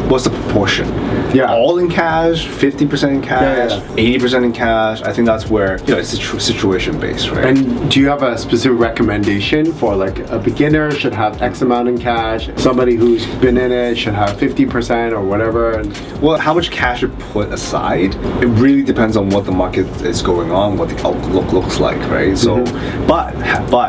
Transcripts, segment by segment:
what's the proportion? Yeah. All in cash, 50% in cash, 80% in cash. I think that's where, it's situation based, right? And do you have a specific recommendation for like a beginner should have X amount in cash, somebody who's been in it should have 50% or whatever? Well, how much cash you put aside, it really depends on what the market is going on, what the outlook looks like, right? So, but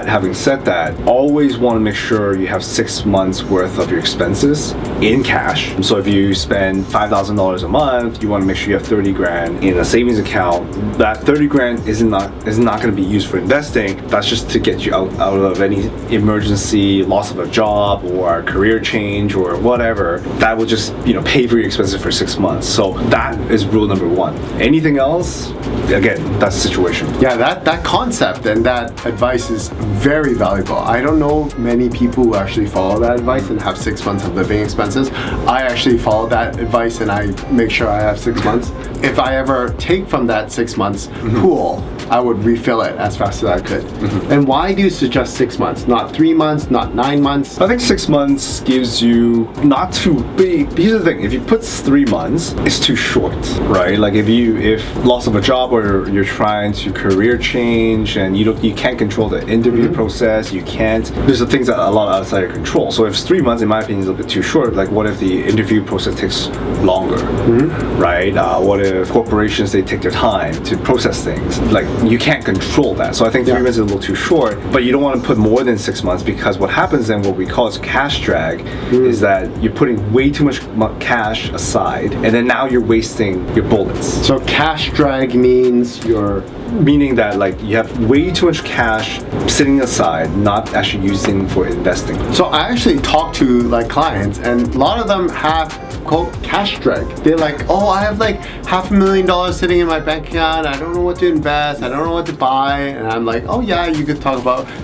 having said that, always want to make sure you have 6 months worth of your expenses in cash. So if you spend $5,000 a month, you want to make sure you have 30 grand in a savings account. That 30 grand is not going to be used for investing. That's just to get you out of any emergency, loss of a job or a career change or whatever. That will just, pay for your expenses for 6 months. So that is rule number one. Anything else, again, that's situation. Yeah, that concept and that advice is very valuable. I don't know many people who actually follow that advice and have 6 months of living expenses. I actually follow that advice and I make sure I have 6 months. If I ever take from that 6 months pool, I would refill it as fast as I could. And why do you suggest 6 months? Not 3 months, not 9 months? I think 6 months gives you not too big. Here's the thing, if you put 3 months, it's too short, right? Like if loss of a job or you're trying to career change and you can't control the interview process, there's the things that are a lot outside your control. So if it's 3 months, in my opinion, is a little bit too short. Like what if the interview process takes longer, right? What if corporations, they take their time to process things? Like you can't control that. So I think 3 months is a little too short, but you don't want to put more than 6 months because what happens then, what we call is cash drag, is that you're putting way too much cash aside and then now you're wasting your bullets. So cash drag means meaning that like you have way too much cash sitting aside, not actually using for investing. So I actually talk to like clients and a lot of them have quote cash drag. They're like, oh, I have like $500,000 sitting in my bank account. I don't know what to invest. I don't know what to buy. And I'm like, oh yeah, you could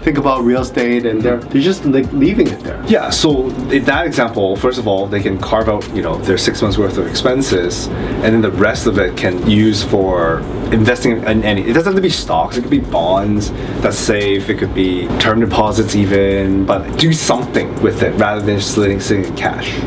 think about real estate, and they're just like leaving it there. Yeah. So in that example, first of all, they can carve out their 6 months worth of expenses, and then the rest of it can use for investing in any. It doesn't have to be stocks. It could be bonds that's safe. It could be term deposits even, but do something with it rather than just sitting in cash.